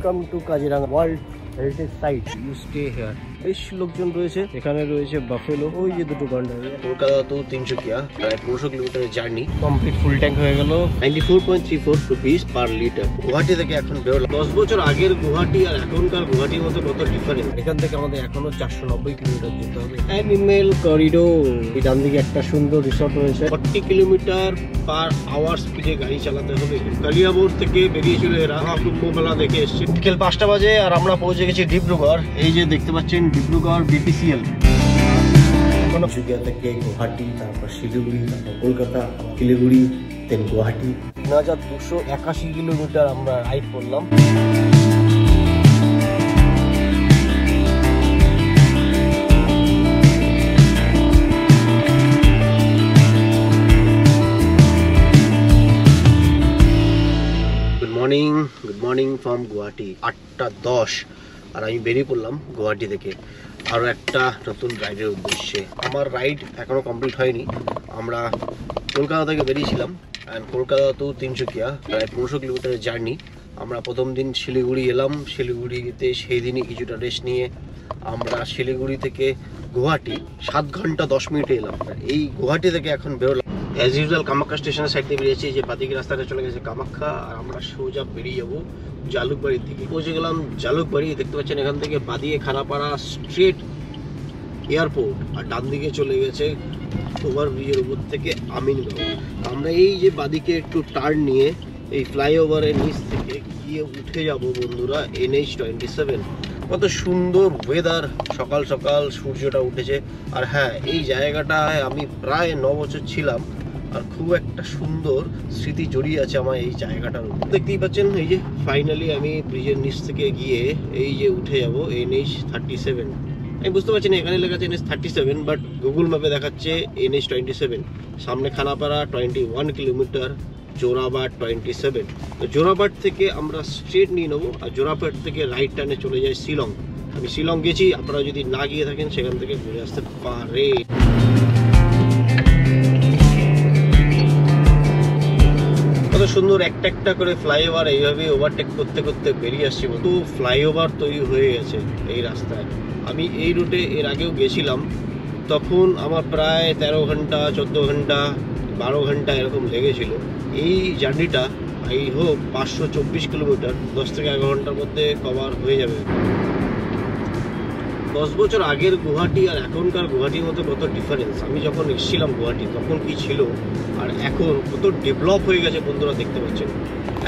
Welcome to Kaziranga world heritage site, you stay here. বেশ লোকজন রয়েছে, এখানে রয়েছে বাফেলো, ওই যে দুটো গান্ডার। কলকাতা টু তিনসুকিয়া প্রায় 1500 কিলোমিটারের জার্নি কমপ্লিট, ফুল ট্যাঙ্ক হয়ে গেল। 94.34 রুপিস পার লিটার। গুয়াহাটি থেকে এখন বেরোলাম। 10 বছর আগের গুয়াহাটি আর এখনকার গুয়াহাটির মধ্যে কত ডিফারেন্স। এখান থেকে আমাদের এখনো 490 কিলোমিটার যেতে হবে। অ্যানিমেল করিডোর, এই ডান দিকে একটা সুন্দর রিসর্ট রয়েছে। 40 কিলোমিটার পার আওয়ার স্পিডে গাড়ি চালাতে হবে। কালিয়াবোর থেকে বেরিয়েছিল এরা, কুম্ভ মেলা দেখে এসছে। বিকেল 5টা বাজে আর আমরা পৌঁছে গেছি ডিব্রুগড়। এই যে দেখতে পাচ্ছেন ডিব্রুগড় বিপিসিএল। তিনসুকিয়া থেকে গুয়াহাটি, তারপর শিলিগুড়ি, তারপর কলকাতা, শিলিগুড়ি, দেন গুয়াহাটি। 3281 কিলোমিটার আমরা রাইড করলাম। Good morning from Guwahati. 8:10 আর আমি বেরিয়ে পড়লাম গুয়াহাটি থেকে আরও একটা নতুন রাইডের উদ্দেশ্যে। আমার রাইড এখনও কমপ্লিট হয়নি। আমরা কলকাতা থেকে বেরিয়েছিলাম অ্যান্ড কলকাতা টু তিনসুকিয়া প্রায় 1500 কিলোমিটারের জার্নি। আমরা প্রথম দিন শিলিগুড়ি এলাম। শিলিগুড়িতে সেই দিনই কিছুটা রেস্ট নিয়ে আমরা শিলিগুড়ি থেকে গুয়াহাটি 7 ঘন্টা 10 মিনিটে এলাম। এই গুয়াহাটি থেকে এখন বেরোলাম। অ্যাজ ইউজুয়াল কামাখ্যা স্টেশনের সাইড দিয়ে বেরিয়েছি, যে বাদিকে রাস্তাটা চলে গেছে কামাখ্যা, আর আমরা সোজা বেরিয়ে যাবো জালুকবাড়ির দিকে। পৌঁছে গেলাম জালুকবাড়ি। দেখতে পাচ্ছেন এখান থেকে বাদিয়ে খানাপাড়া স্ট্রেট এয়ারপোর্ট, আর ডান দিকে চলে গেছে ওভার ব্রিজের উপর থেকে আমিনগাঁও। আমরা এই যে বাদিকে একটু টার্ন নিয়ে এই ফ্লাইওভারের নিচ থেকে গিয়ে উঠে যাব বন্ধুরা NH-27। কত সুন্দর ওয়েদার, সকাল সকাল সূর্যটা উঠেছে। আর হ্যাঁ, এই জায়গাটায় আমি প্রায় 9 বছর ছিলাম আর খুব একটা সুন্দর স্মৃতি জড়িয়ে আছে আমার এই জায়গাটার উপর। দেখতেই পাচ্ছেন এই যে ফাইনালি আমি ব্রিজের নিচ থেকে গিয়ে এই যে উঠে যাব NH-37। আমি বুঝতে পারছি না এখানে লেখা আছে NH-37, বাট গুগল ম্যাপে দেখাচ্ছে NH-27। সামনে খানাপাড়া 21 কিলোমিটার, জোরাবাট 27। তো জোরাবাট থেকে আমরা স্ট্রেট নিয়ে নেবো, আর জোরাবাট থেকে রাইট টার্নে চলে যায় শিলং। আমি শিলং গেছি, আপনারা যদি না গিয়ে থাকেন সেখান থেকে ঘুরে আসতে পারে। কত সুন্দর একটা একটা করে ফ্লাইওভার এইভাবে ওভারটেক করতে করতে বেরিয়ে আসছি। তো ফ্লাইওভার তৈরি হয়ে গেছে এই রাস্তায়। আমি এই রুটে এর আগেও গেছিলাম, তখন আমার প্রায় 13 ঘন্টা 14 ঘন্টা 12 ঘন্টা এরকম লেগেছিল। এই জার্নিটা আই হোপ 524 কিলোমিটার 10 থেকে 11 ঘন্টার মধ্যে কভার হয়ে যাবে। 10 বছর আগের গুয়াহাটি আর এখনকার গুয়াহাটির মধ্যে কত ডিফারেন্স। আমি যখন এসেছিলাম গুয়াহাটি তখন কি ছিল আর এখন কত ডেভেলপ হয়ে গেছে বন্ধুরা, দেখতে পাচ্ছেন।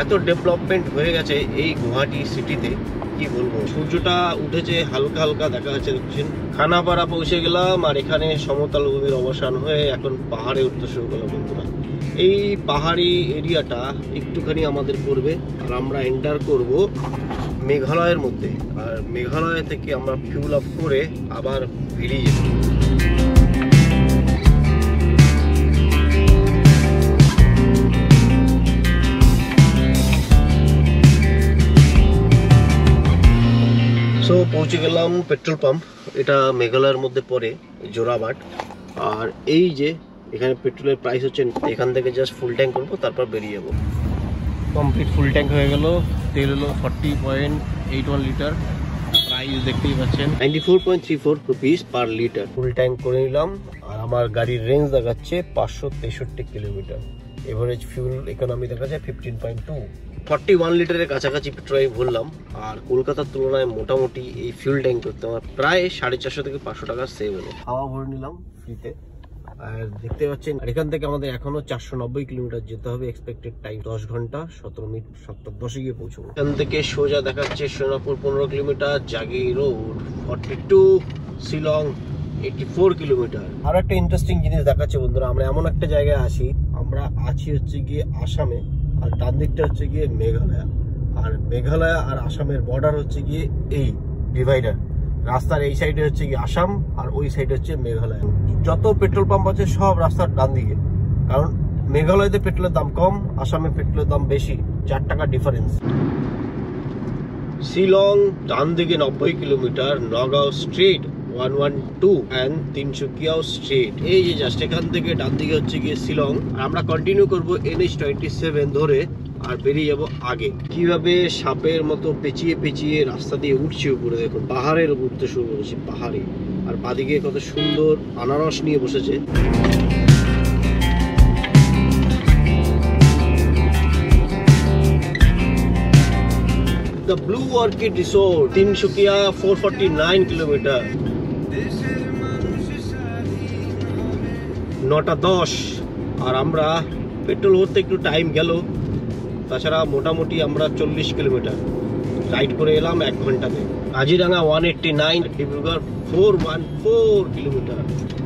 এত ডেভেলপমেন্ট হয়ে গেছে এই গুয়াহাটি সিটিতে, কি বলবো। সূর্যটা উঠেছে, হালকা হালকা দেখা যাচ্ছে, দেখছেন। খানাপাড়া পৌঁছে গেলাম আর এখানে সমতল ভূমির অবসান হয়ে এখন পাহাড়ে উঠতে শুরু করলাম বন্ধুরা। এই পাহাড়ি এরিয়াটা একটুখানি আমাদের পড়বে আর আমরা এন্টার করব মেঘালয়ের মধ্যে। আর মেঘালয় থেকে আমরা ফিউল আপ করে আবার বেরিয়ে যাব। সো পৌঁছে গেলাম পেট্রোল পাম্প। এটা মেঘালয়ের মধ্যে পড়ে, জোরাবাট। আর এই যে এখানে পেট্রোলের প্রাইস হচ্ছে, এখান থেকে জাস্ট ফুল ট্যাঙ্ক করবো তারপর বেরিয়ে যাবো। কমপ্লিট ফুল ট্যাঙ্ক হয়ে গেল। তেল হলো 40.81 লিটার। প্রাইস দেখতেই পাচ্ছেন 94.34 rupees per litre. Full tank করে নিলাম আর আমার গাড়ির রেঞ্জ দেখাচ্ছে 563 কিলোমিটার। এভারেজ ফিউল ইকোনমি দেখাচ্ছে 15.2। 41 লিটারের কাছাকাছি পেট্রোল ভরলাম। আর কলকাতার তুলনায় মোটামুটি এই ফিউল ট্যাঙ্ক করতে আমার প্রায় 450 থেকে 500 টাকা সেভ হলো। হাওয়া ভরে নিলাম ফ্রিতে। আর দেখতে পাচ্ছেন এখান থেকে আমাদের এখনো 490 কিলোমিটার যেতে হবে। এক্সপেক্টেড টাইম 10 ঘন্টা 17 মিনিট। 7:10 গিয়ে পৌঁছবো। এখান থেকে সোজা দেখাচ্ছে সোনাপুর 15 কিলোমিটার, জাগি রোড 42, শিলং 84 কিলোমিটার। আর একটা ইন্টারেস্টিং জিনিস দেখাচ্ছে বন্ধুরা, আমরা এমন একটা জায়গায় আছি, আমরা আছি হচ্ছে গিয়ে আসামে, আর ডান দিকটা হচ্ছে গিয়ে মেঘালয়। আর মেঘালয় আর আসামের বর্ডার হচ্ছে গিয়ে এই ডিভাইডার। রাস্তার এই সাইডে হচ্ছে গিয়ে আসাম আর ওই সাইডে হচ্ছে মেঘালয়। যত পেট্রোল পাম্প আছে সব রাস্তার ডান দিকে, কারণ মেঘালয়তে পেট্রোলের দাম কম, আসামে পেট্রোলের দাম বেশি, 4 টাকা ডিফারেন্স। শিলং ডান দিকে 90 কিলোমিটার, নগাঁও স্ট্রেট 112 and তিনসুকিয়াও স্ট্রেট। এই যে জাস্ট এখান থেকে ডান দিকে হচ্ছে গিয়ে শিলং। আমরা কন্টিনিউ করব NH-27 ধরে আর বেরিয়ে যাব আগে। কিভাবে সাপের মতো পেঁচিয়ে পেঁচিয়ে রাস্তা দিয়ে উঠছে উপরে, দেখুন পাহাড়ের উপর উঠতে শুরু করেছে, পাহাড়ে। আর বাদিকে কত সুন্দর আনারস নিয়ে বসেছে। The Blue Orchid Resort, Tinsukia 449 kilometre, 9:10। আর আমরা পেট্রোল ভরতে একটু টাইম গেল, তাছাড়া মোটামুটি আমরা 40 কিলোমিটার রাইড করে এলাম 1 ঘন্টাতে। কাজিরাঙ্গা 189, ডিব্রুগড় 414 কিলোমিটার।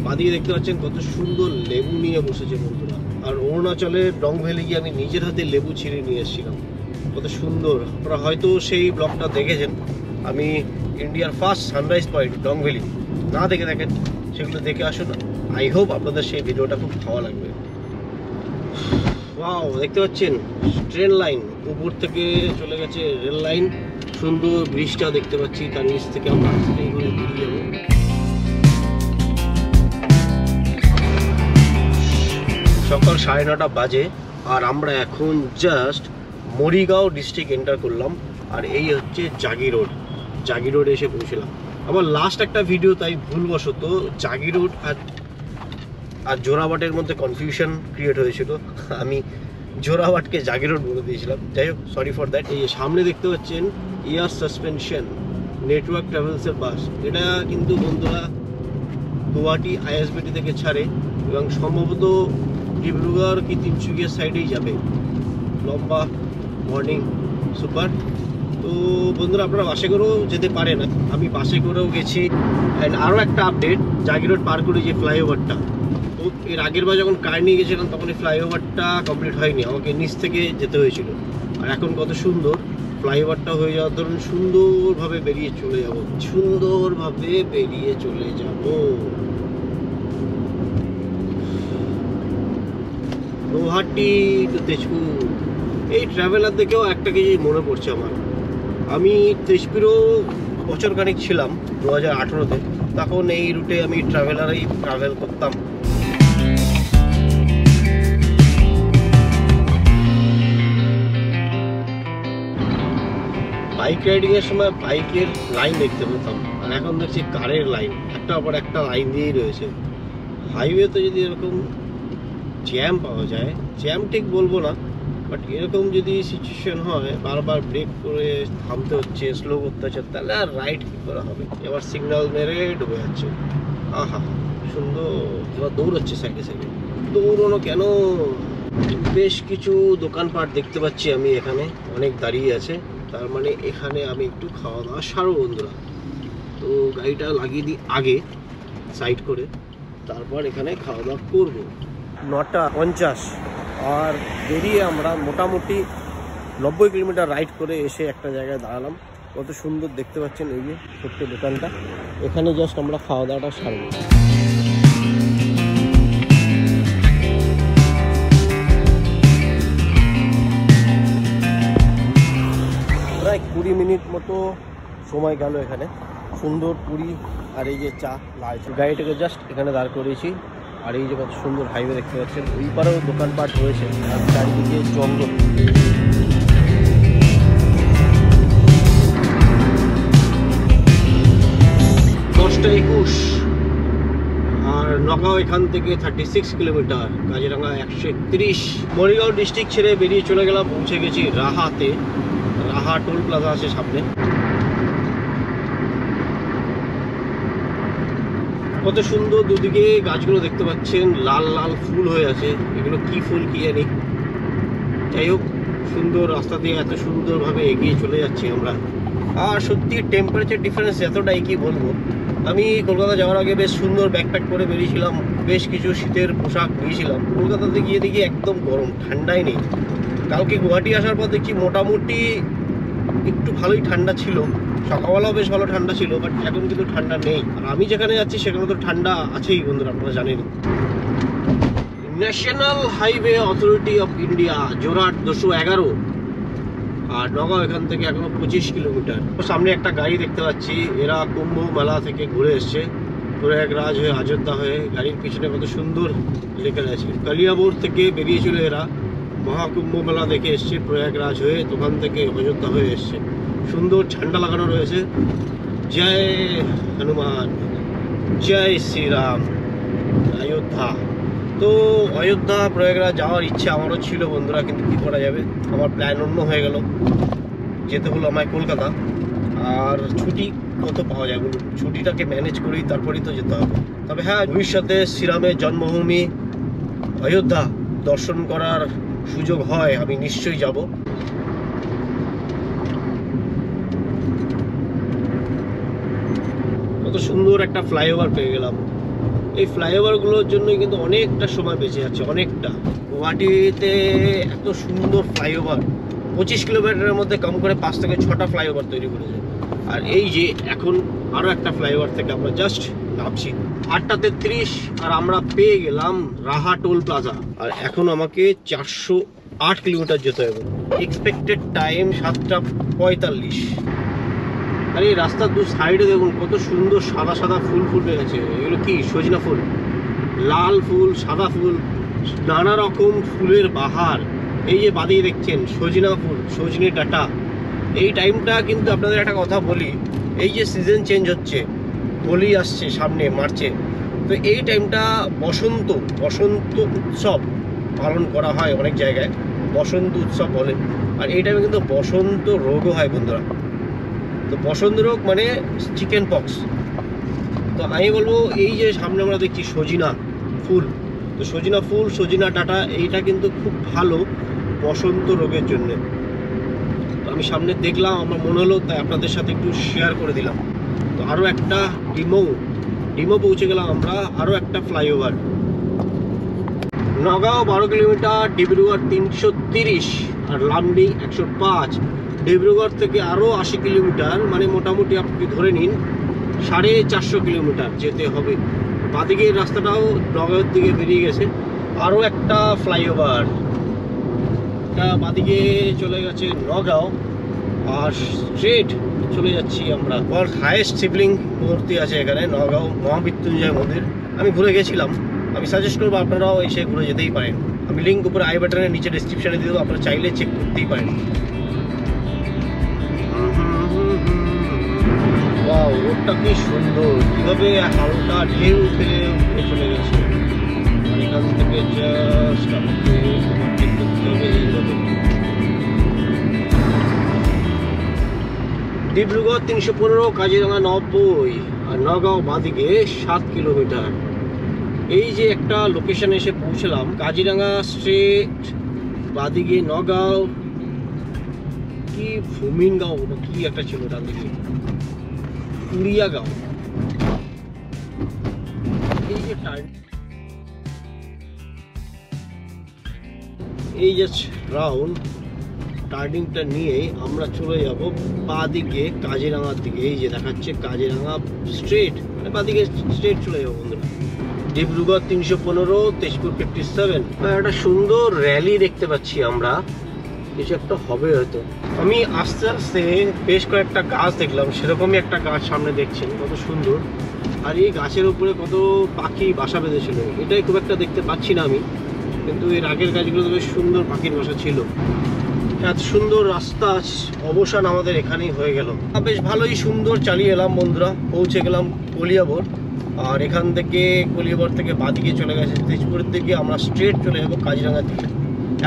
বাদিকে দেখতে পাচ্ছেন কত সুন্দর লেবু নিয়ে বসেছে বন্ধুরা। আর অরুণাচলের ডং ভ্যালি গিয়ে আমি নিজের হাতে লেবু ছিঁড়ে নিয়ে এসেছিলাম, কত সুন্দর। আপনারা হয়তো সেই ব্লগটা দেখেছেন, আমি ইন্ডিয়ার first sunrise point Dong valley না দেখে থাকেন, সেগুলো দেখে আসুন। আই হোপ আপনাদের সেই ভিডিওটা খুব ভালো লাগবে। ওয়াও, দেখতে পাচ্ছেন ট্রেন লাইন, উপর থেকে চলে গেছে রেল লাইন, সুন্দর ব্রিজটা দেখতে পাচ্ছি, তার নিচ থেকে আমরা আস্তে করে বেরিয়ে যাবো। সকাল 9:30 বাজে আর আমরা এখন জাস্ট মরিগাঁও ডিস্ট্রিক্ট এন্টার করলাম। আর এই হচ্ছে জাগি রোড, জাগি রোড এসে পৌঁছলাম। আমার লাস্ট একটা ভিডিও তাই ভুলবশত জাগি রোড আর জোড়াবাটের মধ্যে কনফিউশন ক্রিয়েট হয়েছিল, আমি জোড়াবাটকে জাগি রোড বলে দিয়েছিলাম। যাই হোক, সরি ফর দ্যাট। এই সামনে দেখতে পাচ্ছেন এয়ার সাসপেনশন নেটওয়ার্ক ট্রাভেলসের বাস। এটা কিন্তু বন্ধুরা গুয়াহাটি আইএসবিটি থেকে ছাড়ে এবং সম্ভবত ডিব্রুগড় কি তিনসুকিয়ার সাইডেই যাবে। লম্বা মর্নিং সুপার। তো বন্ধুরা আপনারা বাসে করেও যেতে পারেন, আমি বাসে করেও গেছি। অ্যান্ড আরও একটা আপডেট, জাগি রোড পার করে যে ফ্লাইওভারটা, তো এর আগের বার যখন কার নিয়ে গেছিলাম তখন এই ফ্লাইওভারটা কমপ্লিট হয়নি, আমাকে নিচ থেকে যেতে হয়েছিল। আর এখন কত সুন্দর ফ্লাইওভারটা হয়ে যাওয়ার ধরুন সুন্দরভাবে বেরিয়ে চলে যাব, সুন্দরভাবে বেরিয়ে চলে যাব। গুয়াহাটি টু তেজপুর। এই ট্রাভেলার দেখেও একটা কিছু মনে পড়ছে আমার, আমি তেজপুরেও বছর খানিক ছিলাম 2018-তে, তখন এই রুটে আমি ট্রাভেলারেই ট্রাভেল করতাম। বাইক রাইডিংয়ের সময় বাইকের লাইন দেখতে পেতাম, আর এখন দেখছি কারের লাইন, একটার পর একটা লাইন দিয়েই রয়েছে। হাইওয়েতে যদি এরকম জ্যাম পাওয়া যায়, জ্যাম ঠিক বলবো না, বাট এরকম যদি সিচুয়েশন হয়, বারবার ব্রেক করে থামতে হচ্ছে, স্লো করতে হচ্ছে, তাহলে আর রাইড কী করা হবে। এবার সিগন্যাল মেরে ডুবে যাচ্ছে। আহা সুন্দর, এবার দৌড়চ্ছে সাইডে সাইডে। দৌড়ানো কেন? বেশ কিছু দোকানপাট দেখতে পাচ্ছি আমি এখানে, অনেক দাঁড়িয়ে আছে, তার মানে এখানে আমি একটু খাওয়া দাওয়া সারবো বন্ধুরা। তো গাড়িটা লাগিয়ে দিই আগে সাইড করে, তারপর এখানে খাওয়া দাওয়া করবো। 9:50 আর বেরিয়ে আমরা মোটামুটি 90 কিলোমিটার রাইড করে এসে একটা জায়গায় দাঁড়ালাম। কত সুন্দর দেখতে পাচ্ছেন এই যে ছোট্ট দোকানটা, এখানে জাস্ট আমরা খাওয়া দাওয়াটা সারবো। প্রায় 20 মিনিট মতো সময় গেল এখানে, সুন্দর পুরি আর এই যে চা লাল। গাড়িটাকে জাস্ট এখানে দাঁড় করিয়েছি, আর এই যে কত সুন্দর হাইওয়ে দেখতে পাচ্ছেন, ওই পারেও দোকানপাট রয়েছে, আর চারিদিকে জঙ্গল। 10:21 আর নগাঁও এখান থেকে 36 কিলোমিটার, কাজিরাঙ্গা 131। মরিগাঁও ডিস্ট্রিক্ট ছেড়ে বেরিয়ে চলে গেলাম, পৌঁছে গেছি রাহাতে। রাহা টোল প্লাজা আছে সামনে। কত সুন্দর দুদিকে গাছগুলো দেখতে পাচ্ছেন, লাল লাল ফুল হয়ে আছে, এগুলো কি ফুল কি জানি। যাই হোক, সুন্দর রাস্তা দিয়ে এত সুন্দরভাবে এগিয়ে চলে যাচ্ছি আমরা। আর সত্যি টেম্পারেচার ডিফারেন্স এতটাই কি বলবো। আমি কলকাতা যাওয়ার আগে বেশ সুন্দর ব্যাকপ্যাক করে বেরিয়েছিলাম, বেশ কিছু শীতের পোশাক নিয়েছিলাম। কলকাতাতে গিয়ে দেখি একদম গরম, ঠান্ডাই নেই। কালকে গুয়াহাটি আসার পর দেখছি মোটামুটি একটু ভালোই ঠান্ডা ছিল, সকালবেলাও বেশ ভালো ঠান্ডা ছিল, বাট এখন কিন্তু ঠান্ডা নেই। আর আমি যেখানে যাচ্ছি সেখানে তো ঠান্ডা আছেই বন্ধুরা, আপনারা জানেন। National highway authority of India, Jorhat 211। আর নগাঁও এখান থেকে এখনো 25 কিলোমিটার। সামনে একটা গাড়ি দেখতে পাচ্ছি, এরা কুম্ভ মেলা থেকে ঘুরে এসছে, প্রয়াগরাজ হয়ে অযোধ্যা হয়ে। গাড়ির পিছনে কত সুন্দর লেখা আছে, কালিয়াবোর থেকে বেরিয়েছিল এরা, মহাকুম্ভ মেলা দেখে এসছে প্রয়াগরাজ হয়ে, ওখান থেকে অযোধ্যা হয়ে এসছে। সুন্দর ঝান্ডা লাগানো রয়েছে, জয় হনুমান, জয় শ্রীরাম, অযোধ্যা। তো অযোধ্যা প্রয়াগরাজ যাওয়ার ইচ্ছে আমারও ছিল বন্ধুরা, কিন্তু কী করা যাবে, আমার প্ল্যান অন্য হয়ে গেল। যেতে হলো আমায় কলকাতা, আর ছুটি কত পাওয়া যায় বলুন, ছুটিটাকে ম্যানেজ করেই তারপরেই তো যেতে হবে। তবে হ্যাঁ, ভবিষ্যতে শ্রীরামের জন্মভূমি অযোধ্যা দর্শন করার সুযোগ হয়, আমি নিশ্চয়ই যাব। কত সুন্দর একটা ফ্লাইওভার পেয়ে গেলাম। এই ফ্লাইওভারগুলোর জন্যই কিন্তু অনেকটা সময় বেঁচে যাচ্ছে, অনেকটা। গুয়াহাটিতে এত সুন্দর ফ্লাইওভার, 25 কিলোমিটারের মধ্যে কম করে 5 থেকে 6টা ফ্লাইওভার তৈরি করেছে। আর এই যে এখন আরও একটা ফ্লাইওভার থেকে আমরা জাস্ট নামছি। 8:33 আর আমরা পেয়ে গেলাম রাহা টোল প্লাজা। আর এখন আমাকে 408 কিলোমিটার যেতে হবে। Expected time 7:45। আর এই রাস্তার দু সাইডে দেখুন কত সুন্দর সাদা সাদা ফুল ফুটে গেছে। এগুলো কি সজনা ফুল, লাল ফুল, সাদা ফুল, নানা রকম ফুলের বাহার। এই যে বাদিয়ে দেখছেন সজনা ফুল, সজনে ডাঁটা। এই টাইমটা কিন্তু আপনাদের একটা কথা বলি, এই যে সিজন চেঞ্জ হচ্ছে, হোলি আসছে সামনে মার্চে, তো এই টাইমটা বসন্ত উৎসব পালন করা হয় অনেক জায়গায়, বসন্ত উৎসব বলে। আর এই টাইমে কিন্তু বসন্ত রোগও হয় বন্ধুরা। তো বসন্ত রোগ মানে চিকেন পক্স। তো আমি বলবো এই যে সামনে আমরা দেখছি সজিনা ফুল, তো সজিনা ফুল, সজিনা ডাঁটা, এইটা কিন্তু খুব ভালো বসন্ত রোগের জন্যে। তো আমি সামনে দেখলাম, আমার মনে হলো, তাই আপনাদের সাথে একটু শেয়ার করে দিলাম। তো আরও একটা ডিমো পৌঁছে গেলাম আমরা, আরও একটা ফ্লাইওভার। নগাঁও 12 কিলোমিটার, ডিব্রুগড় 330 আর লামডিং 105। ডিব্রুগড় থেকে আরও 80 কিলোমিটার, মানে মোটামুটি আপনি ধরে নিন 450 কিলোমিটার যেতে হবে। বাদিকের রাস্তাটাও নগাঁওয়ের দিকে বেরিয়ে গেছে। আরও একটা ফ্লাইওভার, এটা বাদিকে চলে গেছে নগাঁও, আর স্ট্রেট চলে যাচ্ছি আমরা। ওয়ার্ল্ড হাইয়েস্ট শিবলিঙ্গ মূর্তি আছে এখানে নগাঁও, মহামৃত্যুঞ্জয় মন্দির। আমি ঘুরে গেছিলাম, আমি সাজেস্ট করবো আপনারাও এসে ঘুরে যেতেই পারেন। আমি লিঙ্ক উপরে আই বাটনের নিচে ডিসক্রিপশানে দিয়ে দেবো, আপনারা চাইলে চেক করতেই পারেন। ওয়াও, রোডটা কি সুন্দর, কীভাবে হালকা ঢেউ ফেলে উঠে চলে গেছে। আর এখান থেকে জাস্ট আমাকে ওভারটেক করতে হবে এইভাবে। ডিব্রুগড় 315, কাজিরাঙা 90, আর নগাঁও বাঁদিকে 7 কিলোমিটার। এই যে একটা লোকেশনে এসে পৌঁছলাম, কাজিরাঙা স্ট্রেট, বাঁদিকে নগাঁও, কি ভূমিনগাঁও না কি একটা ছিল, ডান দিকে কুড়িয়াগাঁও। এই যে এই যে রাউন্ড টার্নিংটা নিয়ে আমরা চলে যাব বাঁদিকে কাজিরাঙার দিকে। এই যে দেখাচ্ছে কাজিরাঙা স্ট্রেট, মানে বাঁদিকে স্ট্রেট চলে যাবো বন্ধুরা। ডিব্রুগড় 315, তেজপুর 57। একটা সুন্দর র্যালি দেখতে পাচ্ছি আমরা, কিছু একটা হবে হয়তো। আমি আস্তে আস্তে বেশ কয়েকটা গাছ দেখলাম, সেরকমই একটা গাছ সামনে দেখছেন কত সুন্দর। আর এই গাছের উপরে কত পাখি বাসা বেঁধেছিল, এটাই খুব একটা দেখতে পাচ্ছি না আমি, কিন্তু এর আগের গাছগুলো বেশ সুন্দর পাখির বাসা ছিল। এত সুন্দর রাস্তা, অবসান আমাদের এখানেই হয়ে গেল। বেশ ভালোই সুন্দর চালিয়ে এলাম বন্ধুরা, পৌঁছে গেলাম কলিয়াবর। আর এখান থেকে কলিয়াবর থেকে বাঁদিকে চলে গেছে তেজপুরের দিকে, আমরা স্ট্রেট চলে যাবো কাজিরাঙার দিকে।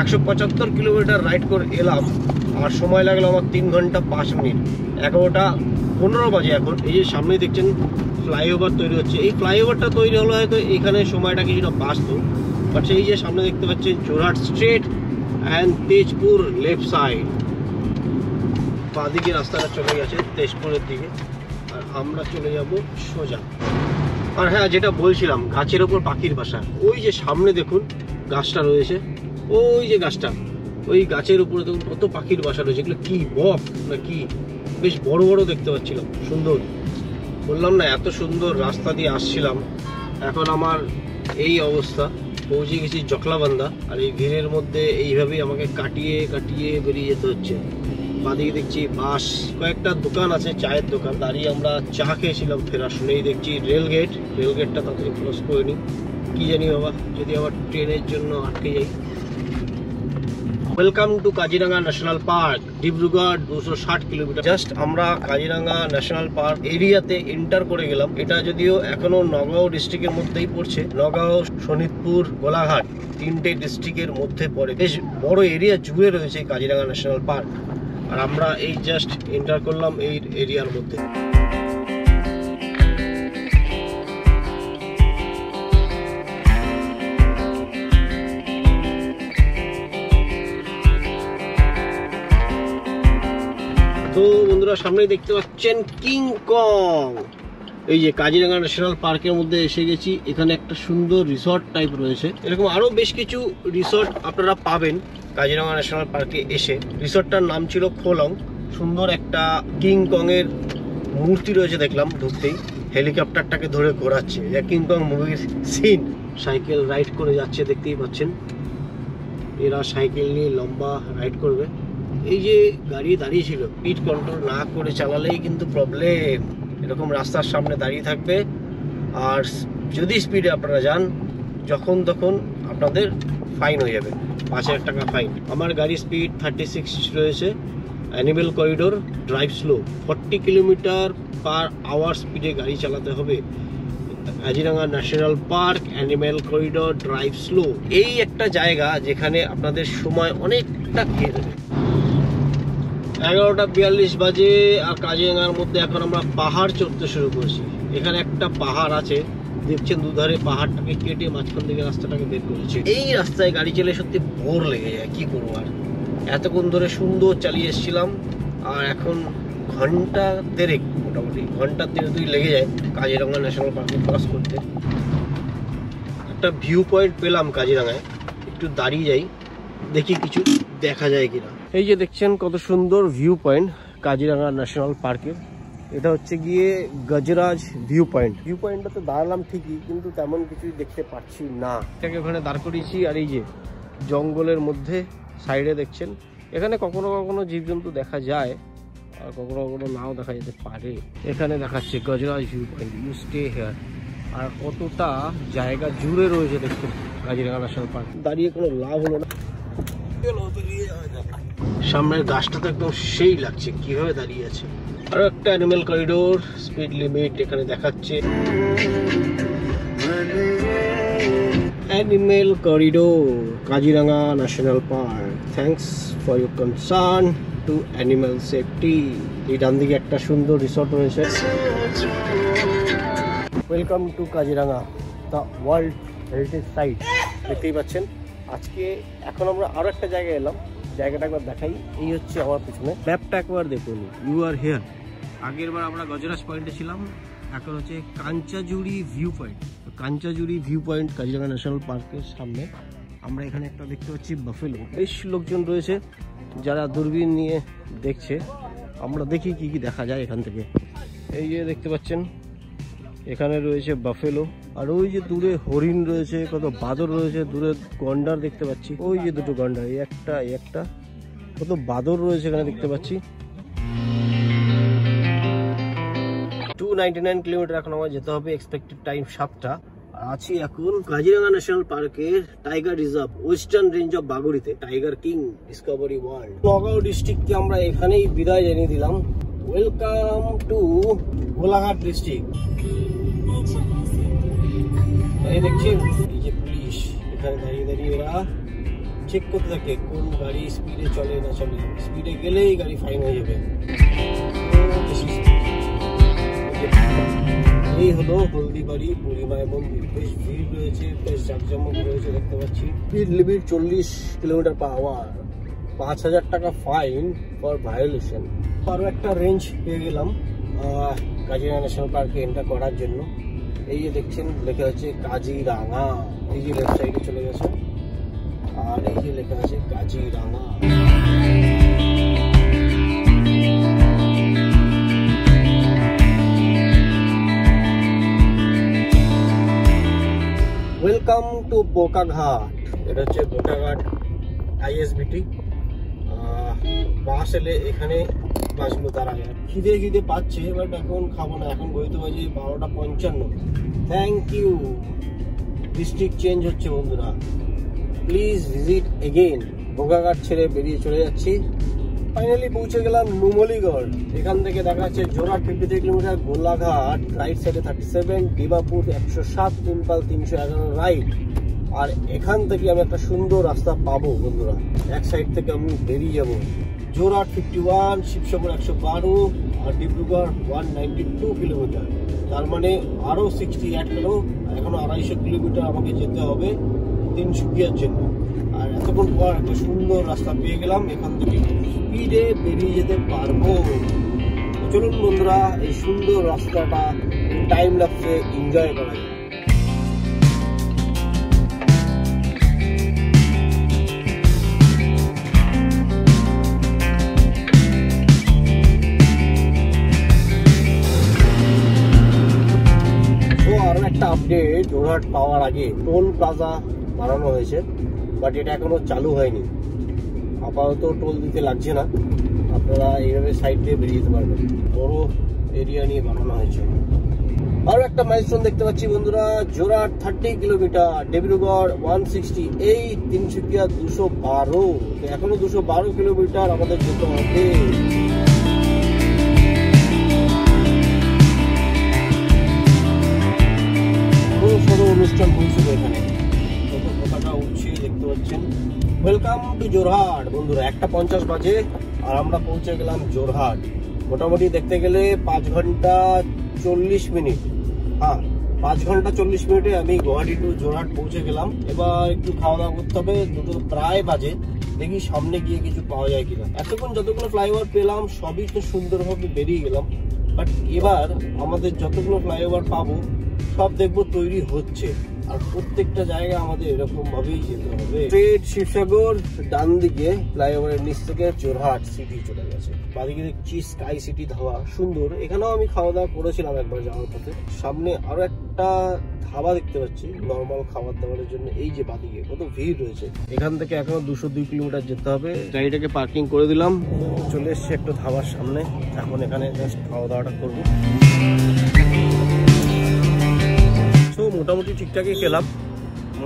175 কিলোমিটার রাইড করে এলাম, আর সময় লাগলো আমার 3 ঘন্টা 5 মিনিট। 11:15 বাজে এখন। এই যে সামনে দেখছেন ফ্লাইওভার তৈরি হচ্ছে, এই ফ্লাইওভারটা তৈরি হলো হয়তো এখানে সময়টা কিছুটা বাঁচতো, বাট এই যে সামনে দেখতে পাচ্ছেন Jorhat straight and Tezpur left side. বাঁদিকে রাস্তাটা চলে গেছে তেজপুরের দিকে, আর আমরা চলে যাব সোজা। আর হ্যাঁ, যেটা বলছিলাম গাছের ওপর পাখির বাসা, ওই যে সামনে দেখুন গাছটা রয়েছে, ওই যে গাছটা, ওই গাছের উপরে দেখুন কত পাখির বাসা রয়েছে। এগুলো কি বক না কি, বেশ বড় বড় দেখতে পাচ্ছিলাম, সুন্দর। বললাম না, এত সুন্দর রাস্তা দিয়ে আসছিলাম, এখন আমার এই অবস্থা। পৌঁছে গেছি জকলাবান্ধা, আর এই ভিড়ের মধ্যে এইভাবেই আমাকে কাটিয়ে কাটিয়ে বেরিয়ে যেতে হচ্ছে। বাদিকে দেখছি বাস, কয়েকটা দোকান আছে, চায়ের দোকান। দাঁড়িয়ে আমরা চা খেয়েছিলাম, ফেরার শুনেই দেখছি রেলগেটটা তাড়াতাড়ি ক্রস করে নিই। কী জানি বাবা, যদি আবার ট্রেনের জন্য আটকে যাই। Welcome to Kaziranga national park, Dibrugarh 260 kilometre. Just আমরা কাজিরাঙ্গা ন্যাশনাল পার্ক এরিয়াতে এন্টার করে গেলাম। এটা যদিও এখনো নগাঁও ডিস্ট্রিক্টের মধ্যেই পড়ছে, নগাঁও, শোনিতপুর, গোলাঘাট তিনটে ডিস্ট্রিক্টের মধ্যে পড়ে। বেশ বড় এরিয়া জুড়ে রয়েছে কাজিরাঙ্গা ন্যাশনাল পার্ক, আর আমরা এই জাস্ট এন্টার করলাম এই এরিয়ার মধ্যে। তো বন্ধুরা, সামনেই দেখতে পাচ্ছেন কিং কং। এই যে কাজিরাঙ্গা ন্যাশনাল পার্কের মধ্যে এসে গেছি। এখানে একটা সুন্দর রিসর্ট টাইপ রয়েছে, এরকম আরো বেশ কিছু রিসর্ট আপনারা পাবেন কাজিরাঙ্গা ন্যাশনাল পার্কে এসে। রিসর্টটার নাম ছিল খোলং। সুন্দর একটা কিং কং এর মূর্তি রয়েছে দেখলাম ঢুকতেই। হেলিকপ্টারটাকে ধরে ঘোরাচ্ছে, কিং কং মুভির সিন। সাইকেল রাইড করে যাচ্ছে, দেখতেই পাচ্ছেন। এরা সাইকেল নিয়ে লম্বা রাইড করবে। এই যে গাড়ি দাঁড়িয়ে ছিল, স্পিড কন্ট্রোল না করে চালালেই কিন্তু প্রবলেম। এরকম রাস্তার সামনে দাঁড়িয়ে থাকবে, আর যদি স্পিডে আপনারা যান যখন তখন আপনাদের ফাইন হয়ে যাবে, 5000 টাকা ফাইন। আমার গাড়ি স্পিড 36 রয়েছে। Animal corridor, drive slow, 40 kilometre per hour স্পিডে গাড়ি চালাতে হবে। Kaziranga national park, animal corridor, drive slow. এই একটা জায়গা যেখানে আপনাদের সময় অনেকটা খেয়ে দেবে। 11টা 42 বাজে, আর কাজিরাঙ্গার মধ্যে এখন আমরা পাহাড় চড়তে শুরু করছি। এখানে একটা পাহাড় আছে, দেখছেন দুধারে পাহাড়টাকে কেটে মাঝখান থেকে রাস্তাটাকে বের করেছে। এই রাস্তায় গাড়ি চালিয়ে সত্যি বোর লেগে যায়, কি করবো আর। এতক্ষণ ধরে সুন্দর চালিয়ে এসেছিলাম, আর এখন ঘন্টা দেড়েক, মোটামুটি ঘন্টা দেড়েক লেগে যায় কাজিরাঙ্গা ন্যাশনাল পার্কে ক্রস করতে। একটা ভিউ পয়েন্ট পেলাম কাজিরাঙ্গায়, একটু দাঁড়িয়ে যাই, দেখি কিছু দেখা যায় কিনা। এই যে দেখছেন কত সুন্দর ভিউ পয়েন্ট কাজিরাঙ্গা ন্যাশনাল পার্কের। এটা হচ্ছে গিয়ে গজরাজ ভিউ পয়েন্ট। ভিউ পয়েন্টটাতে দাঁড়ালাম ঠিকই, কিন্তু তেমন কিছুই দেখতে পাচ্ছি না। এটাকে ওখানে দাঁড় করিয়েছি, আর এই যে জঙ্গলের মধ্যে সাইডে দেখছেন, এখানে কখনো কখনো জীবজন্তু দেখা যায়, আর কখনো কখনো নাও দেখা যেতে পারে। এখানে দেখাচ্ছে Gajraj view point, you stay here. আর কতটা জায়গা জুড়ে রয়েছে দেখছেন কাজিরাঙ্গা ন্যাশনাল পার্ক। দাঁড়িয়ে কোনো লাভ হলো না, সামনের গাছটা তো একদম সেই লাগছে, কিভাবে দাঁড়িয়ে আছে। আরো একটা অ্যানিমেল করিডোর, স্পিড লিমিট এখানে দেখাচ্ছে। Animal corridor, Kaziranga national park, thanks for your concern to animal safety. এই ডান দিকে একটা সুন্দর রিসর্ট রয়েছে। Welcome to Kaziranga, the world heritage site. দেখতেই পাচ্ছেন। আজকে এখন আমরা আরো একটা জায়গায় এলাম, জায়গাটা একবার দেখাই। এই হচ্ছে আমার পিছনে, ম্যাপটা একবার দেখুন, ইউ আর হেয়ার। আগের বার আমরা গজরাজ পয়েন্টে ছিলাম, এখন হচ্ছে Kanchajuri view point. Kanchajuri view point Kaziranga national পার্কের সামনে। আমরা এখানে একটা দেখতে পাচ্ছি বাফেলো। বেশ লোকজন রয়েছে যারা দূরবীন নিয়ে দেখছে। আমরা দেখি কি কি দেখা যায় এখান থেকে। এই যে দেখতে পাচ্ছেন এখানে রয়েছে বাফেলো, আর ওই যে দূরে হরিণ রয়েছে, কত বাদর রয়েছে, দূরে গন্ডার দেখতে পাচ্ছি। ওই যে দুটো গন্ডার, এই একটা, কত বাদর রয়েছে এখানে দেখতে পাচ্ছি। 299 কিলোমিটার এখন আমার যেতে হবে, এক্সপেক্টেড টাইম 7টা। আছি এখন কাজিরাঙ্গা ন্যাশনাল পার্কের tiger reserve, western range of বাগুড়িতে। Tiger king discovery world. Nagaon ডিস্ট্রিক্টকে আমরা এখানেই বিদায় জানিয়ে দিলাম। Welcome to Golaghat district. এই দেখছেন, এই যে পুলিশ এখানে দাঁড়িয়ে দাঁড়িয়ে এরা চেক করতে থাকে কোন গাড়ি স্পিডে চলে না চলে। স্পিডে গেলেই গাড়ি ফাইন হয়ে যাবে। এই হলো হলদিবাড়ি বুড়িমায় মন্দির। বেশ ভিড় রয়েছে, বেশ জাঁকজমক রয়েছে দেখতে পাচ্ছি। Speed limit 40 kilometre per hour, 5000 টাকা ফাইন ফর ভায়োলেশন। আরো একটা রেঞ্জ পেয়ে গেলাম কাজিরাঙ্গা ন্যাশনাল পার্কে এন্টার করার জন্য। এই যে দেখছেন লেখা আছে কাজিরাঙ্গা, এই যে লেফট সাইডে চলে গেছে, আর এই যে লেখা আছে কাজিরাঙ্গা। Welcome to Bokaghat. এটা হচ্ছে বোকাঘাট আইএসবিটি। বাস এলে এখানে বাসগুলো দাঁড়াবে। খিদে পাচ্ছে, বাট এখন খাবো না, এখন বইতে বাজে 12টা 55। Thank you. ডিস্ট্রিক্ট চেঞ্জ হচ্ছে বন্ধুরা, প্লিজ ভিজিট এগেইন। ভোগাঘাট ছেড়ে বেরিয়ে চলে যাচ্ছি। ফাইনালি পৌঁছে গেলাম নুমলীগড়। এখান থেকে দেখা যাচ্ছে জোরহাট 53 কিলোমিটার, গোলাঘাট রাইট সাইডে 37, ডিমাপুর 107, ইম্পাল 311 রাইট। আর এখান থেকে আমি একটা সুন্দর রাস্তা পাবো বন্ধুরা, এক সাইড থেকে আমি বেরিয়ে যাব। জোরহাট 51, শিবসাগর 112 আর ডিব্রুগড় 192 কিলোমিটার। তার মানে আরো 60 অ্যাড হলো, এখনো 250 কিলোমিটার আমাকে যেতে হবে তিনসুকিয়ার জন্য। আর এতক্ষণ পর একটা সুন্দর রাস্তা পেয়ে গেলাম, এখান থেকে স্পিডে বেরিয়ে যেতে পারবো। চলুন বন্ধুরা, এই সুন্দর রাস্তাটা টাইম ল্যাপসে এনজয় করা যায়। একটা আপডেট, জোরহাট পাওয়ার আগে টোল প্লাজা বানানো হয়েছে, বাট এটা এখনো চালু হয়নি। আপাতত টোল দিতে লাগছে না, আপনারা এইভাবে সাইড দিয়ে বেরিয়ে যেতে পারবেন। বড় এরিয়া নিয়ে বানানো হয়েছে। আরো একটা মাইলস্টোন দেখতে পাচ্ছি বন্ধুরা, জোরহাট 30 কিলোমিটার, ডিব্রুগড় 160, এই তিনসুকিয়া 212। এখনো 212 কিলোমিটার আমাদের যেতে হবে। অনুষ্ঠান হয়েছিল এখানে, পতাকা উঠছে দেখতে পাচ্ছেন। ওয়েলকাম টু জোরহাট বন্ধুরা। 1:50 বাজে আর আমরা পৌঁছে গেলাম জোরহাট। মোটামুটি দেখতে গেলে 5 ঘন্টা 40 মিনিট। হ্যাঁ, 5 ঘন্টা 40 মিনিটে আমি গুয়াহাটি টু জোরহাট পৌঁছে গেলাম। এবার একটু খাওয়া দাওয়া করতে হবে, 2টো প্রায় বাজে। দেখি সামনে গিয়ে কিছু পাওয়া যায় কিনা। এতক্ষণ যতগুলো ফ্লাইওভার পেলাম সবই তো সুন্দরভাবে বেরিয়ে গেলাম, বাট এবার আমাদের যতগুলো ফ্লাইওভার পাবো সব দেখবো তৈরি হচ্ছে। আর প্রত্যেকটা জায়গায় আমাদের এরকম ভাবেই যেতে হবে। স্ট্রেট শিবসাগর, ডান দিকে ফ্লাইওভারের নিচ থেকে জোরহাট সিটি চলে গেছে। বাদিকে দেখছি স্কাই সিটি ধাবা, সুন্দর। এখানেও আমি খাওয়া দাওয়া করেছিলাম একবার যাওয়ার পথে। সামনে আরো একটা ধাবা দেখতে পাচ্ছি নর্মাল খাবার দাবারের জন্য। এই যে বাদিকে কত ভিড় রয়েছে। এখান থেকে এখনো 202 কিলোমিটার যেতে হবে। গাড়িটাকে পার্কিং করে দিলাম, চলে এসছি একটা ধাবার সামনে। এখন এখানে জাস্ট খাওয়া দাওয়াটা করবো। তো মোটামুটি ঠিকঠাকই খেলাম।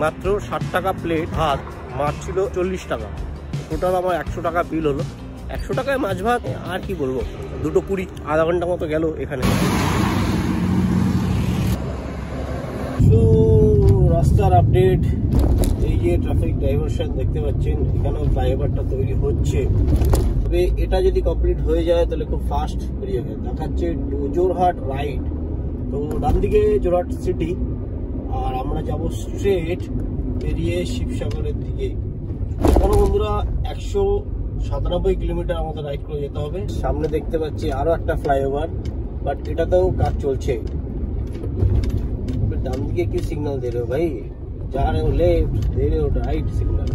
মাত্র 60 টাকা প্লেট ভাত, মাছ ছিল 40 টাকা। টোটাল আমার 100 টাকা বিল হলো। 100 টাকায় মাছ ভাত, আর কি বলবো। 2:20, আধা ঘন্টা মতো গেল এখানে। তো রাস্তার আপডেট, এই যে ট্রাফিক ডাইভারশন দেখতে পাচ্ছেন, এখানেও ফ্লাইওভারটা তৈরি হচ্ছে। তবে এটা যদি কমপ্লিট হয়ে যায় তাহলে খুব ফাস্ট বেরিয়ে যাবে। দেখাচ্ছে জোরহাট রাইট, তো ডান দিকে জোরহাট সিটি, আর আমরা যাব স্ট্রেট বেরিয়ে শিবসাগরের দিকে। এখনো বন্ধুরা 197 কিলোমিটার আমাদের রাইড করে যেতে হবে। সামনে দেখতে পাচ্ছি আরো একটা ফ্লাইওভার, বাট এটাতেও কাজ চলছে। ডান দিকে কি সিগন্যাল দে রে ভাই, যা রে ও লেফট, দে রে ও রাইট সিগন্যাল।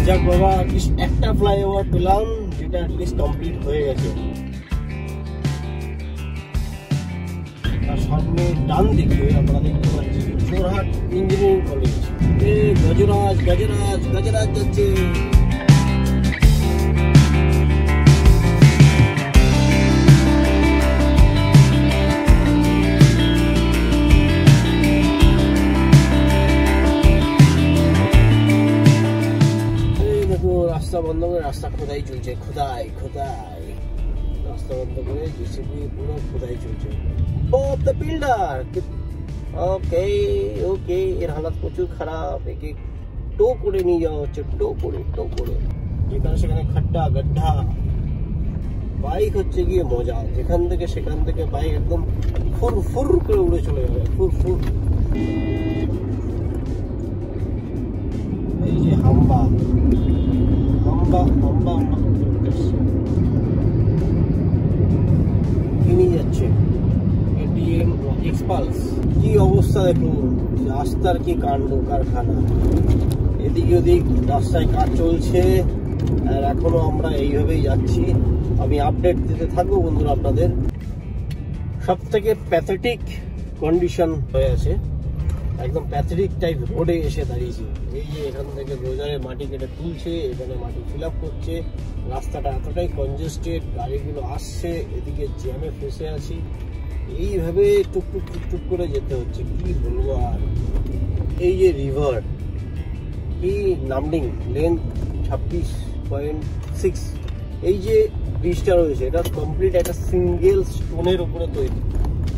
যাক বাবা, একটা ফ্লাইওভার পেলাম যেটা অ্যাটলিস্ট কমপ্লিট হয়ে গেছে। আর সামনে ডান দিকে আমরা দেখতে পাচ্ছি জোরহাট ইঞ্জিনিয়ারিং কলেজ। গজরাজ গজরাজ গজরাজ যাচ্ছে। রাস্তা বন্ধ করে, রাস্তা খোদাই চলছে, খোদাই খোদাই। রাস্তা বন্ধ করে জেসিবি পুরো খোদাই চলছে। Bob the builder. Okay okay, এর হালাত প্রচুর খারাপ। একে টো করে নিয়ে যাওয়া হচ্ছে, টো করে যেখানে সেখানে খাড্ডা গাড্ডা। বাইক হচ্ছে গিয়ে মজা, যেখান থেকে সেখান থেকে বাইক একদম ফুর ফুর করে উড়ে চলে যাবে, ফুর ফুর। এই যে হাম্বা হাম্বা হাম্বা হাম্বা কিনে যাচ্ছে এটিএম এক্সপালস। কি অবস্থা দেখুন, রাস্তার কি কাণ্ড কারখানা। এদিক ওদিক রাস্তায় কাজ চলছে, আর এখনো আমরা এইভাবেই যাচ্ছি। আমি আপডেট দিতে থাকবো বন্ধুরা আপনাদের। সব থেকে প্যাথেটিক কন্ডিশন হয়ে আছে, একদম প্যাথেটিক টাইপ রোডে এসে দাঁড়িয়েছি। এই যে এখান থেকে রোজারে মাটি কেটে তুলছে, এখানে মাটি ফিল আপ করছে। রাস্তাটা এতটাই কনজেস্টেড, গাড়িগুলো আসছে, এদিকে জ্যামে ফেসে আছি। এইভাবে টুকটুক টুকটুক করে যেতে হচ্ছে, কি বলবো। আর এই যে রিভার, এই নামডিং লেন্থ 26.6, এই যে ব্রিজটা রয়েছে এটা কমপ্লিট একটা সিঙ্গেল স্টোনের উপরে তৈরি,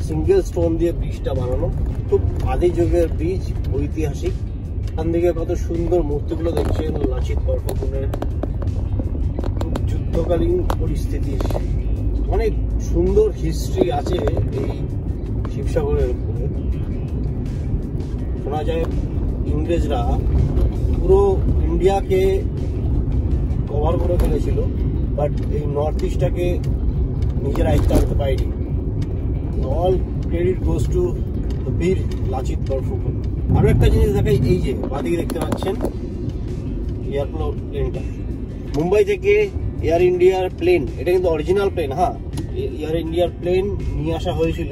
সিঙ্গেল স্টোন দিয়ে ব্রিজটা বানানো। খুব আদি যুগের ব্রিজ, ঐতিহাসিক। এখান থেকে কত সুন্দর মূর্তিগুলো দেখছেন লাচিত বরফুকনের, খুব যুদ্ধকালীন পরিস্থিতির অনেক সুন্দর হিস্ট্রি আছে এই শিবসাগরের উপরে। শোনা যায় ইংরেজরা পুরো ইন্ডিয়াকে কভার করে ফেলেছিল, বাট এই নর্থ ইস্টটাকে নিজের আয়ত্তে আনতে পারেনি। অল ক্রেডিট গোজ টু বীর লাচিত বরফুকন। আরো একটা জিনিস দেখাই, এই যে বাদিকে দেখতে পাচ্ছেন এয়ারপ্লেন প্লেনটা, মুম্বাই থেকে এয়ার ইন্ডিয়ার প্লেন, এটা কিন্তু অরিজিনাল প্লেন। হ্যাঁ, এয়ার ইন্ডিয়ার প্লেন নিয়ে আসা হয়েছিল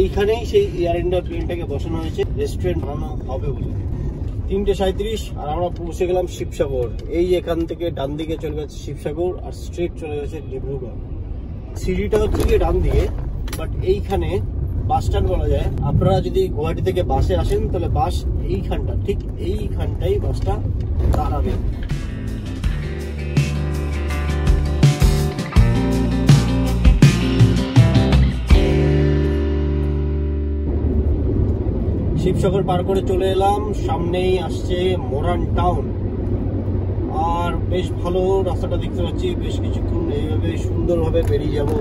এইখানেই, সেই এয়ার ইন্ডিয়ার প্লেনটাকে বসানো হয়েছে, রেস্টুরেন্ট বানানো হবে বলে। 3:37 আর আমরা পৌঁছে গেলাম শিবসাগর। এই এখান থেকে ডান দিকে চলে গেছে শিবসাগর আর স্ট্রেট চলে গেছে ডিব্রুগড়। সিঁড়িটা হচ্ছে গিয়ে ডান দিকে, বাট এইখানে বাস স্ট্যান্ড বলা যায়। আপনারা যদি গুয়াহাটি থেকে বাসে আসেন তাহলে বাস এইখানটা, ঠিক এইখানটাই বাসটা দাঁড়াবে। শিবসাগর পার করে চলে এলাম, সামনেই আসছে মোরান টাউন। আর বেশ ভালো রাস্তাটা দেখতে পাচ্ছি, বেশ কিছুক্ষণ এইভাবে সুন্দরভাবে বেরিয়ে যাব।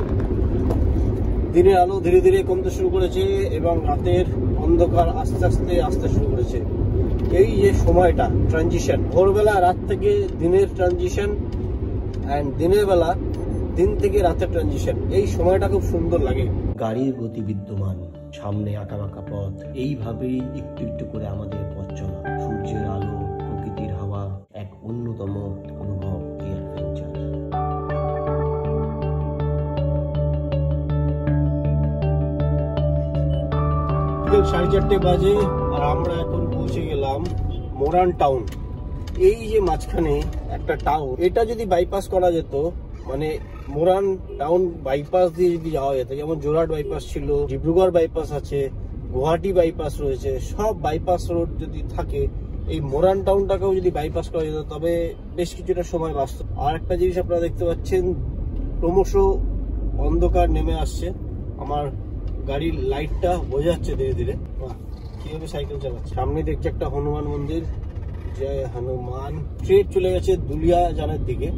দিনের আলো ধীরে ধীরে কমতে শুরু করেছে এবং রাতের অন্ধকার আস্তে আস্তে আসতে শুরু করেছে। এই যে সময়টা ট্রানজিশন, ভোরবেলা রাত থেকে দিনের ট্রানজিশন, অ্যান্ড দিনের বেলা দিন থেকে রাতের ট্রানজিশন, এই সময়টা খুব সুন্দর লাগে। গাড়ির গতি বিদ্যমান, সামনে আঁকাবাঁকা পথ, এইভাবেই একটু একটু করে আমাদের পথ চলা। সূর্যের আলো, প্রকৃতির হাওয়া, এক অন্যতম অনুভব, কি অ্যাডভেঞ্চার। 4:30 বাজে আর আমরা এখন পৌঁছে গেলাম মোরান টাউন। এই যে মাঝখানে একটা টাউন, এটা যদি বাইপাস করা যেত, মানে মোরান টাউন বাইপাস দিয়ে যদি যাওয়া যেত, যেমন জোরহাট বাইপাস ছিল, ডিব্রুগড় বাইপাস আছে, গুয়াহাটি বাইপাস রয়েছে, সব বাইপাস রোড যদি থাকে, এই মোরান টাউনটাকেও যদি বাইপাস করা যেত তবে বেশ কিছুটা সময় বাঁচত। আর একটা জিনিস আপনারা দেখতে পাচ্ছেন, ক্রমশ অন্ধকার নেমে আসছে, আমার গাড়ির লাইটটা বোঝাচ্ছে ধীরে ধীরে। কিভাবে সাইকেল চালাচ্ছে। সামনে দেখছি একটা হনুমান মন্দির, জয় হনুমান। স্ট্রেট চলে গেছে দুলিয়া জানের দিকে,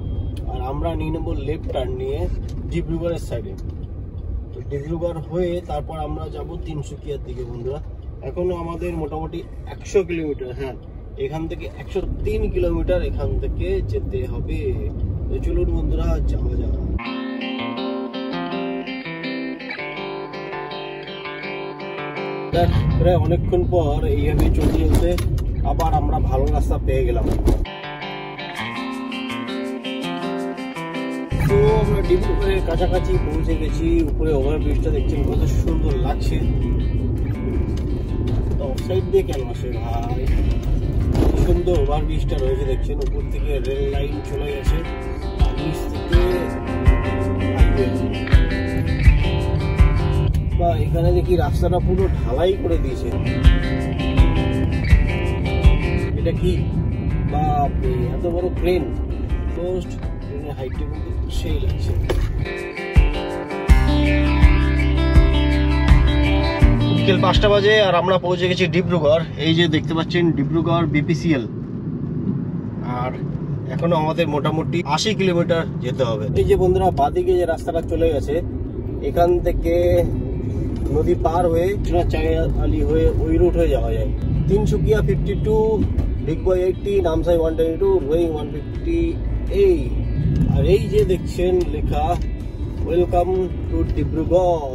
আর আমরা নিয়ে নেবো লেফট টার্ন নিয়ে ডিব্রুগড়ের সাইডে। তো ডিব্রুগড় হয়ে তারপর আমরা যাব তিনসুকিয়ার দিকে। বন্ধুরা, এখনো আমাদের মোটামুটি 100 কিলোমিটার, হ্যাঁ এখান থেকে 103 কিলোমিটার এখান থেকে যেতে হবে। তো চলুন বন্ধুরা, যাওয়া যাক। প্রায় অনেকক্ষণ পর এইভাবে চলতে চলতে আবার আমরা ভালো রাস্তা পেয়ে গেলাম। তো আমরা ডিব্রুগড়ের কাছাকাছি পৌঁছে গেছি। উপরে ওভারব্রিজটা দেখছেন কত সুন্দর লাগছে। অফসাইড দিয়ে কেন আসে ভাই, সুন্দর ওভারব্রিজটা রয়েছে দেখছেন। উপর থেকে রেল লাইন চলে গেছে, নিচ থেকে বা এখানে দেখি রাস্তাটা পুরো ঢালাই করে দিয়েছে। এটা কি বাপরে, এত বড় ক্রেন, পোস্ট ট্রেনের হাইটটা কিন্তু সেই লাগছে। বিকেল 5টা বাজে আর আমরা পৌঁছে গেছি ডিব্রুগড়। এই যে দেখতে পাচ্ছেন ডিব্রুগড় BPCL। আর এখনো আমাদের মোটামুটি 80 কিলোমিটার যেতে হবে। এই যে বন্ধুরা, বাদিকে যে রাস্তাটা চলে গেছে, এখান থেকে নদী পার হয়ে চাইয়ালি হয়ে ওই রুট হয়ে যাওয়া যায়। তিনসুকিয়া 52, ডিগবয় 80, নামসাই 122, রোয়িং 158। আর এই যে দেখছেন লেখা ওয়েলকাম টু ডিব্রুগড়।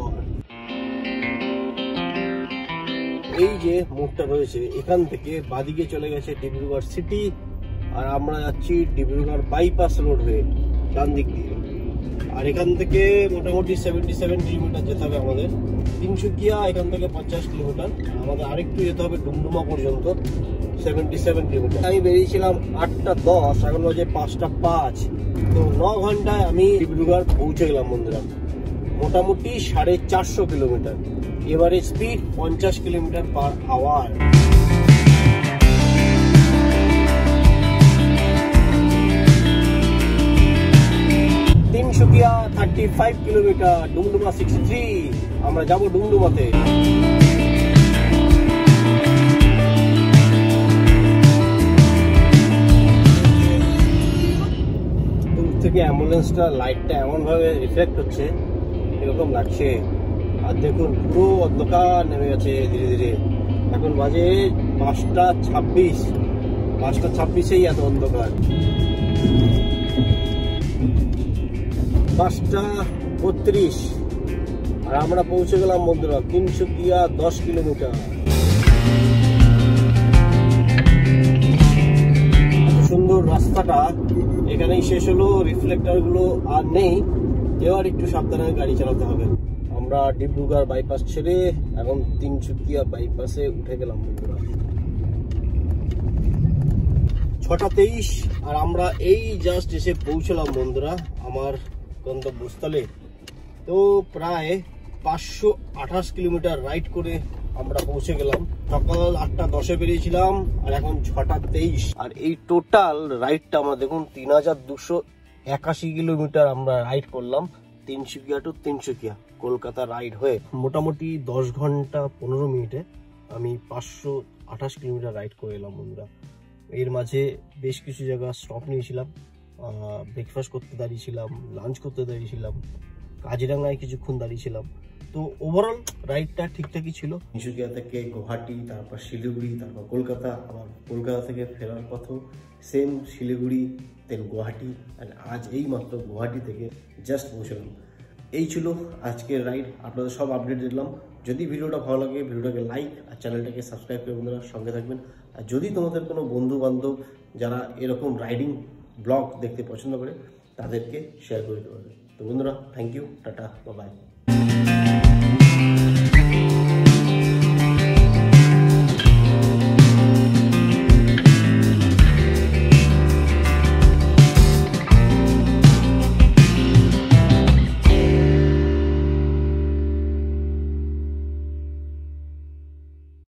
এই যে মোড়টা রয়েছে, এখান থেকে বাদিকে চলে গেছে ডিব্রুগড় সিটি, আর আমরা যাচ্ছি ডিব্রুগড় বাইপাস রোড হয়ে ডান দিক দিয়ে। আর এখান থেকে মোটামুটি 77 কিলোমিটার যেতে হবে আমাদের। তিনসুকিয়া এখান থেকে 50 কিলোমিটার, আমাদের আরেকটু যেতে হবে ডুমডুমা পর্যন্ত, 77 কিলোমিটার। আমি বেরিয়েছিলাম 8:10, এখন বাজে 5:05। তো 9 ঘন্টায় আমি ডিব্রুগড় পৌঁছে গেলাম বন্ধুরা। মোটামুটি 450 kilometre, average speed 50 kilometre per hour. Tinsukia 35 kilometre, Doomdooma 63, আমরা যাব ডুমডুমাতে। থেকে অ্যাম্বুলেন্সটা লাইটটা এমন ভাবে রিফ্লেক্ট হচ্ছে, এরকম লাগছে। আর দেখুন পুরো অন্ধকার নেমে গেছে ধীরে ধীরে। এখন বাজে 5:26, 5:26-এই এত অন্ধকার। 5:32 আর আমরা পৌঁছে গেলাম বন্ধুরা তিনসুকিয়া 10 কিলোমিটার। সুন্দর রাস্তাটা এখানেই শেষ হলো, রিফ্লেক্টর গুলো আর নেই, এবার একটু সাবধানে গাড়ি চালাতে হবে। আমরা ডিব্রুগড় বাইপাস ছেড়ে এখন তিনসুকিয়া বাইপাসে উঠে গেলাম বন্ধুরা। 6:23 আর আমরা এই জাস্ট এসে পৌঁছলাম বন্ধুরা আমার গন্তব্যস্থলে। তো প্রায় 528 কিলোমিটার রাইড করে আমরা পৌঁছে গেলাম। সকাল 8:10-এ বেরিয়েছিলাম আর এখন 6:23। আর এই টোটাল রাইডটা আমরা দেখুন 3281 কিলোমিটার আমরা রাইড করলাম তিনসুকিয়া টু তিনসুকিয়া কলকাতা রাইড হয়ে। মোটামুটি 10 ঘন্টা 15 মিনিটে আমি 528 কিলোমিটার রাইড করে এলাম বন্ধুরা। এর মাঝে বেশ কিছু জায়গা স্টপ নিয়েছিলাম, ব্রেকফাস্ট করতে দাঁড়িয়েছিলাম, লাঞ্চ করতে দাঁড়িয়েছিলাম, কাজিরাঙ্গায় কিছুক্ষণ দাঁড়িয়েছিলাম। তো ওভারঅল রাইডটা ঠিকঠাকই ছিল। তিনসুকিয়া থেকে গুয়াহাটি, তারপর শিলিগুড়ি, তারপর কলকাতা, আবার কলকাতা থেকে ফেরার পথও সেম শিলিগুড়ি, দেন গুয়াহাটি। আর আজ এই মাত্র গুয়াহাটি থেকে জাস্ট পৌঁছলাম। এই ছিল আজকের রাইড, আপনাদের সব আপডেট দিলাম। যদি ভিডিওটা ভালো লাগে ভিডিওটাকে লাইক আর চ্যানেলটাকে সাবস্ক্রাইব করে বন্ধুরা সঙ্গে থাকবেন। আর যদি তোমাদের কোনো বন্ধু বান্ধব যারা এরকম রাইডিং ব্লগ দেখতে পছন্দ করে তাদেরকে শেয়ার করে দিতে পারবে। তো বন্ধুরা থ্যাংক ইউ, টাটা, বাই।